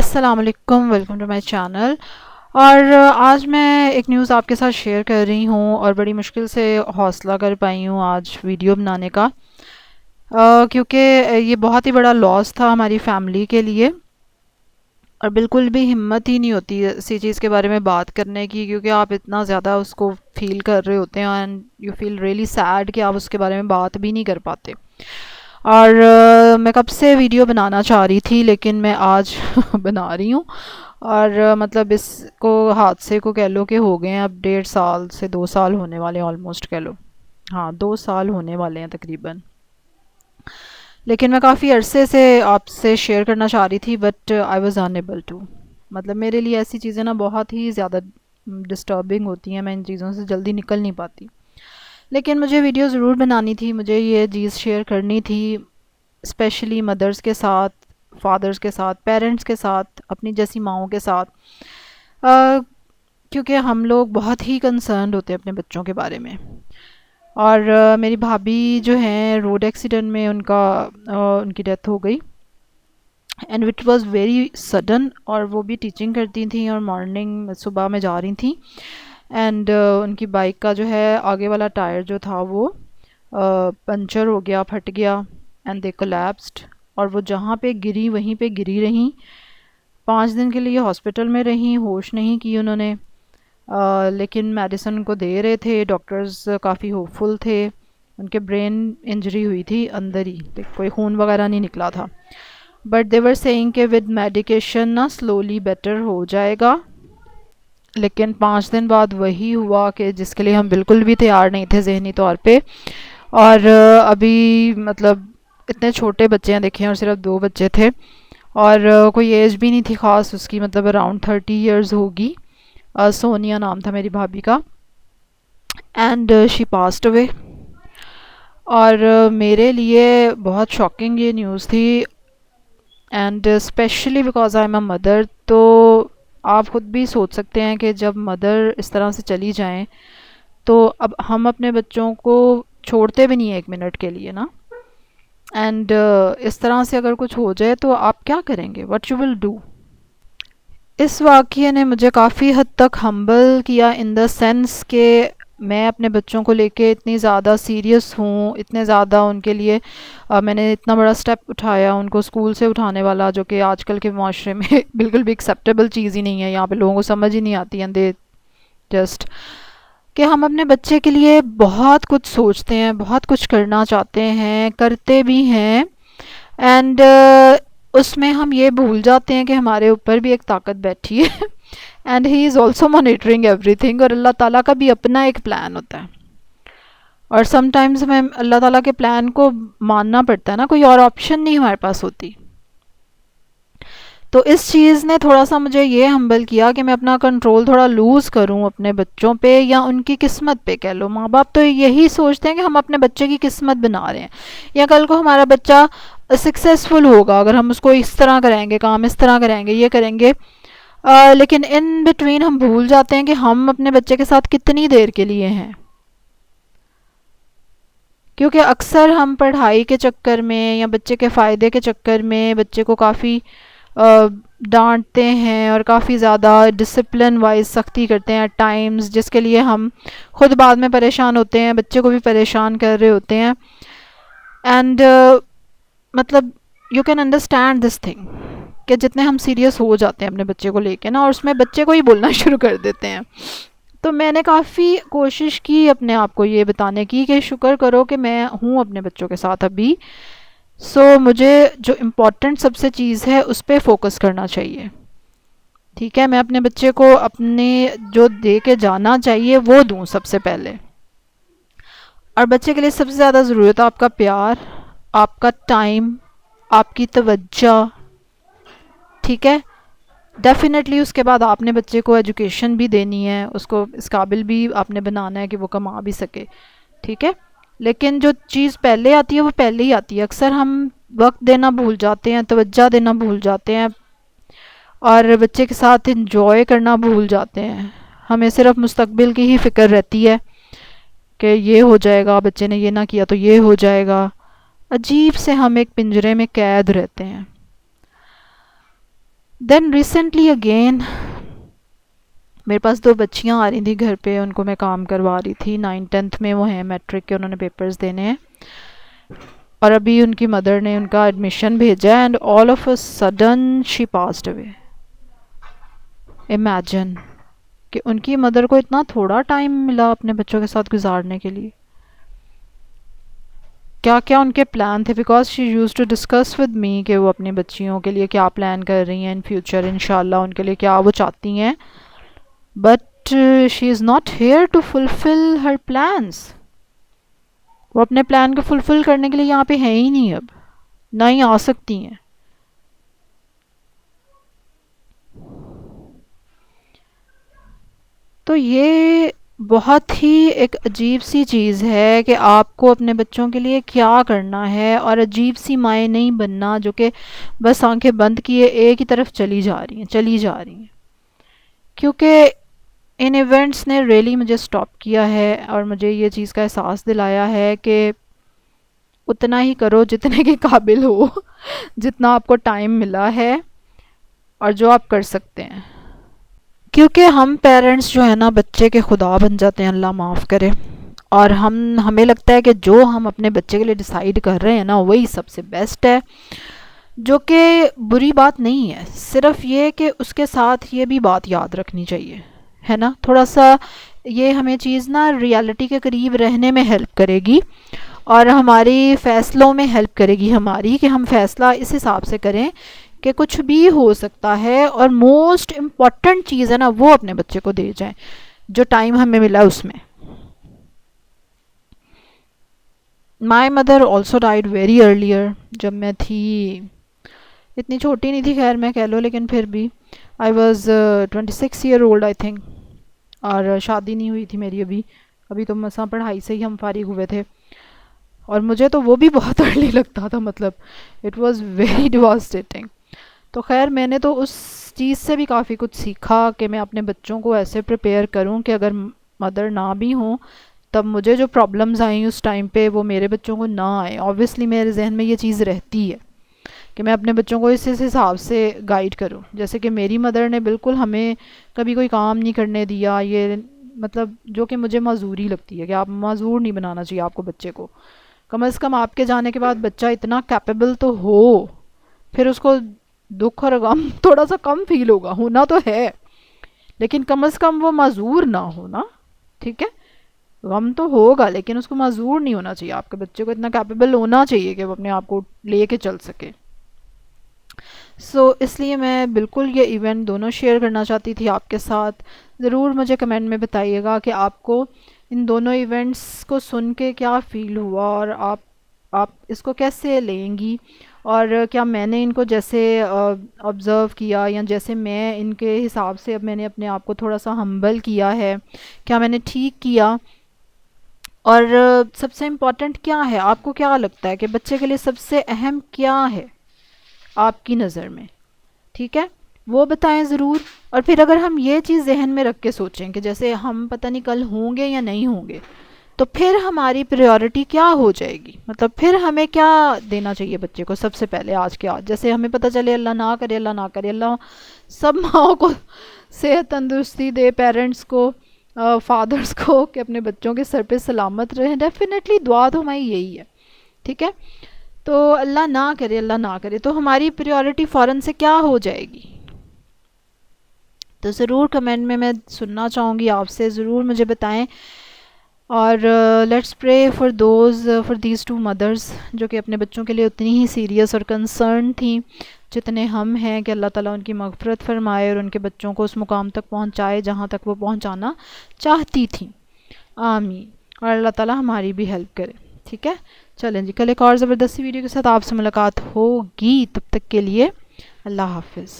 अस्सलाम वालेकुम, welcome to my channel. और आज मैं एक न्यूज़ आपके साथ शेयर कर रही हूँ और बड़ी मुश्किल से हौसला कर पाई हूँ आज वीडियो बनाने का, क्योंकि ये बहुत ही बड़ा लॉस था हमारी फैमिली के लिए। और बिल्कुल भी हिम्मत ही नहीं होती इसी चीज़ के बारे में बात करने की, क्योंकि आप इतना ज़्यादा उसको फील कर रहे होते हैं and you feel really sad कि आप उसके बारे में बात भी नहीं कर पाते। और मैं कब से वीडियो बनाना चाह रही थी, लेकिन मैं आज बना रही हूँ। और मतलब इसको हादसे को कह लो कि हो गए हैं अब 1.5 साल से 2 साल होने वाले हैं, ऑलमोस्ट कह लो। हाँ, 2 साल होने वाले हैं तकरीबन। लेकिन मैं काफ़ी अरसे से आपसे शेयर करना चाह रही थी, but I was unable to. मतलब मेरे लिए ऐसी चीज़ें ना बहुत ही ज़्यादा डिस्टर्बिंग होती हैं, मैं इन चीज़ों से जल्दी निकल नहीं पाती। लेकिन मुझे वीडियो ज़रूर बनानी थी, मुझे ये चीज़ शेयर करनी थी, स्पेशली मदर्स के साथ, फादर्स के साथ, पेरेंट्स के साथ, अपनी जैसी माओं के साथ। अ, क्योंकि हम लोग बहुत ही कंसर्न्ड होते हैं अपने बच्चों के बारे में। और मेरी भाभी जो हैं, रोड एक्सीडेंट में उनकी डेथ हो गई and it was very sudden. और वो भी टीचिंग करती थी और मॉर्निंग सुबह में जा रही थी एंड उनकी बाइक का जो है आगे वाला टायर जो था वो पंचर हो गया, फट गया एंड दे कोलैप्स्ड। और वो जहाँ पे गिरी वहीं पे गिरी रहीं। 5 दिन के लिए हॉस्पिटल में रहीं, होश नहीं की उन्होंने। लेकिन मेडिसिन उनको दे रहे थे, डॉक्टर्स काफ़ी होपफुल थे। उनके ब्रेन इंजरी हुई थी अंदर ही, कोई खून वगैरह नहीं निकला था। बट दे वर सेइंग कि विद मेडिकेशन ना स्लोली बेटर हो जाएगा। लेकिन 5 दिन बाद वही हुआ कि जिसके लिए हम बिल्कुल भी तैयार नहीं थे जहनी तौर पे। और अभी मतलब इतने छोटे बच्चे हैं देखें, और सिर्फ 2 बच्चे थे। और कोई एज भी नहीं थी ख़ास उसकी, मतलब अराउंड 30 ईयर्स होगी। सोनिया नाम था मेरी भाभी का। And she passed away. और मेरे लिए बहुत शॉकिंग ये न्यूज़ थी, and specially because I am a mother. तो आप खुद भी सोच सकते हैं कि जब मदर इस तरह से चली जाएं, तो अब हम अपने बच्चों को छोड़ते भी नहीं हैं 1 मिनट के लिए ना। एंड इस तरह से अगर कुछ हो जाए तो आप क्या करेंगे, व्हाट यू विल डू। इस वाक़ये ने मुझे काफ़ी हद तक हम्बल किया, इन द सेंस कि मैं अपने बच्चों को लेके इतनी ज़्यादा सीरियस हूँ, इतने ज़्यादा उनके लिए मैंने इतना बड़ा स्टेप उठाया उनको स्कूल से उठाने वाला, जो कि आजकल के माशरे में बिल्कुल भी एक्सेप्टेबल चीज़ ही नहीं है। यहाँ पे लोगों को समझ ही नहीं आती एंड दे जस्ट कि हम अपने बच्चे के लिए बहुत कुछ सोचते हैं, बहुत कुछ करना चाहते हैं, करते भी हैं। एंड उसमें हम ये भूल जाते हैं कि हमारे ऊपर भी एक ताकत बैठी है and he is also monitoring everything. और अल्लाह ताला का भी अपना एक प्लान होता है, और समटाइम्स हमें अल्लाह ताला के प्लान को मानना पड़ता है ना, कोई और ऑप्शन नहीं हमारे पास होती। तो इस चीज़ ने थोड़ा सा मुझे ये हम्बल किया कि मैं अपना कंट्रोल थोड़ा लूज़ करूं अपने बच्चों पे, या उनकी किस्मत पे कह लो। माँ बाप तो यही सोचते हैं कि हम अपने बच्चे की किस्मत बना रहे हैं, या कल को हमारा बच्चा सक्सेसफुल होगा अगर हम उसको इस तरह कराएंगे, काम इस तरह कराएंगे, ये करेंगे। लेकिन इन बिटवीन हम भूल जाते हैं कि हम अपने बच्चे के साथ कितनी देर के लिए हैं। क्योंकि अक्सर हम पढ़ाई के चक्कर में या बच्चे के फ़ायदे के चक्कर में बच्चे को काफ़ी डांटते हैं और काफ़ी ज़्यादा डिसिप्लिन वाइज सख्ती करते हैं एट टाइम्स, जिसके लिए हम खुद बाद में परेशान होते हैं, बच्चे को भी परेशान कर रहे होते हैं। एंड मतलब you can understand this thing कि जितने हम सीरियस हो जाते हैं अपने बच्चे को लेके ना, और उसमें बच्चे को ही बोलना शुरू कर देते हैं। तो मैंने काफ़ी कोशिश की अपने आप को ये बताने की कि शुक्र करो कि मैं हूँ अपने बच्चों के साथ अभी। मुझे जो इम्पोर्टेंट सबसे चीज़ है उस पर फोकस करना चाहिए। ठीक है, मैं अपने बच्चे को अपने जो दे के जाना चाहिए वो दूँ सबसे पहले। और बच्चे के लिए सबसे ज़्यादा ज़रूरत है आपका प्यार, आपका टाइम, आपकी तवज्जो। ठीक है, डेफिनेटली उसके बाद आपने बच्चे को एजुकेशन भी देनी है, उसको इस काबिल भी आपने बनाना है कि वो कमा भी सके। ठीक है, लेकिन जो चीज़ पहले आती है वो पहले ही आती है। अक्सर हम वक्त देना भूल जाते हैं, तवज्जो देना भूल जाते हैं, और बच्चे के साथ इंजॉय करना भूल जाते हैं। हमें सिर्फ मुस्तकबिल की ही फ़िक्र रहती है कि ये हो जाएगा, बच्चे ने ये ना किया तो ये हो जाएगा। अजीब से हम एक पिंजरे में कैद रहते हैं। देन रिसेंटली अगेन मेरे पास 2 बच्चियां आ रही थी घर पे, उनको मैं काम करवा रही थी। 9th-10th में वो हैं, मैट्रिक के उन्होंने पेपर्स देने हैं, और अभी उनकी मदर ने उनका एडमिशन भेजा है, and all of a sudden she passed away. Imagine कि उनकी मदर को इतना थोड़ा टाइम मिला अपने बच्चों के साथ गुजारने के लिए। क्या क्या उनके प्लान थे, because she use to discuss with me कि वो अपनी बच्चियों के लिए क्या प्लान कर रही हैं इन फ्यूचर, इंशाल्लाह उनके लिए क्या वो चाहती हैं, but she is not here to fulfil her plans. वो अपने प्लान को फुलफिल करने के लिए यहाँ पे है ही नहीं, अब ना ही आ सकती हैं। तो ये बहुत ही एक अजीब सी चीज़ है कि आपको अपने बच्चों के लिए क्या करना है, और अजीब सी माएँ नहीं बनना जो कि बस आंखें बंद किए एक ही तरफ चली जा रही हैं, चली जा रही हैं। क्योंकि इन इवेंट्स ने रियली मुझे स्टॉप किया है, और मुझे ये चीज़ का एहसास दिलाया है कि उतना ही करो जितने के काबिल हो, जितना आपको टाइम मिला है और जो आप कर सकते हैं। क्योंकि हम पेरेंट्स जो है ना, बच्चे के खुदा बन जाते हैं, अल्लाह माफ़ करे। और हमें लगता है कि जो हम अपने बच्चे के लिए डिसाइड कर रहे हैं ना, वही सबसे बेस्ट है, जो कि बुरी बात नहीं है। सिर्फ ये कि उसके साथ ये भी बात याद रखनी चाहिए, है ना, थोड़ा सा ये हमें चीज़ ना रियलिटी के करीब रहने में हेल्प करेगी, और हमारी फ़ैसलों में हेल्प करेगी हमारी, कि हम फ़ैसला इस हिसाब से करें कि कुछ भी हो सकता है, और मोस्ट इम्पॉर्टेंट चीज़ है ना, वो अपने बच्चे को दे जाएं जो टाइम हमें मिला उसमें। My mother also died very earlier, जब मैं थी, इतनी छोटी नहीं थी खैर मैं कह लो, लेकिन फिर भी I was 26 year old I think, और शादी नहीं हुई थी मेरी अभी, अभी तो मसां पढ़ाई से ही हम फारिग हुए थे। और मुझे तो वो भी बहुत अर्ली लगता था, मतलब इट वाज़ वेरी डिवास्टेटिंग। तो खैर मैंने तो उस चीज़ से भी काफ़ी कुछ सीखा कि मैं अपने बच्चों को ऐसे प्रिपेयर करूं कि अगर मदर ना भी हों, तब मुझे जो प्रॉब्लम्स आई उस टाइम पे वो मेरे बच्चों को ना आए। ऑब्वियसली मेरे जहन में ये चीज़ रहती है कि मैं अपने बच्चों को इस हिसाब से गाइड करूं, जैसे कि मेरी मदर ने बिल्कुल हमें कभी कोई काम नहीं करने दिया, ये मतलब जो कि मुझे माजूरी लगती है कि आप माजूर नहीं बनाना चाहिए आपको बच्चे को। कम से कम आपके जाने के बाद बच्चा इतना कैपेबल तो हो, फिर उसको दुख और गम थोड़ा सा कम फील होगा, होना तो है, लेकिन कम से कम वो माजूर ना हो ना, ठीक है। गम तो होगा लेकिन उसको माजूर नहीं होना चाहिए, आपके बच्चे को इतना कैपेबल होना चाहिए कि वो अपने आप को लेके चल सके। इसलिए मैं बिल्कुल ये इवेंट दोनों शेयर करना चाहती थी आपके साथ। ज़रूर मुझे कमेंट में बताइएगा कि आपको इन दोनों इवेंट्स को सुन के क्या फ़ील हुआ, और आप इसको कैसे लेंगी, और क्या मैंने इनको जैसे ऑब्ज़र्व किया, या जैसे मैं इनके हिसाब से अब मैंने अपने आप को थोड़ा सा हम्बल किया है, क्या मैंने ठीक किया। और सबसे इम्पॉर्टेंट क्या है, आपको क्या लगता है कि बच्चे के लिए सबसे अहम क्या है आपकी नज़र में, ठीक है, वो बताएं ज़रूर। और फिर अगर हम ये चीज़ जहन में रख के सोचें कि जैसे हम पता नहीं कल होंगे या नहीं होंगे, तो फिर हमारी प्रायोरिटी क्या हो जाएगी, मतलब फिर हमें क्या देना चाहिए बच्चे को सबसे पहले आज के आज। जैसे हमें पता चले, अल्लाह ना करे, अल्लाह ना करे, अल्लाह सब माओ को सेहत तंदुरुस्ती दे, पेरेंट्स को, फादर्स को, कि अपने बच्चों के सर पे सलामत रहें। डेफिनेटली दुआ तो हमारी यही है, ठीक है। तो अल्लाह ना करे, अल्लाह ना करे, तो हमारी प्रायोरिटी फ़ौरन से क्या हो जाएगी। तो ज़रूर कमेंट में मैं सुनना चाहूँगी आपसे, ज़रूर मुझे बताएं। और let's pray for these two mothers, जो कि अपने बच्चों के लिए उतनी ही सीरियस और कंसर्न थी जितने हम हैं, कि अल्लाह ताला उनकी मग़फ़िरत फ़रमाए और उनके बच्चों को उस मुकाम तक पहुँचाए जहाँ तक वो पहुँचाना चाहती थी। आमीन। और अल्लाह ताला हमारी भी हेल्प करे, ठीक है। चलें जी, कल एक और ज़बरदस्ती वीडियो के साथ आपसे मुलाकात होगी, तब तक के लिए अल्लाह हाफिज़।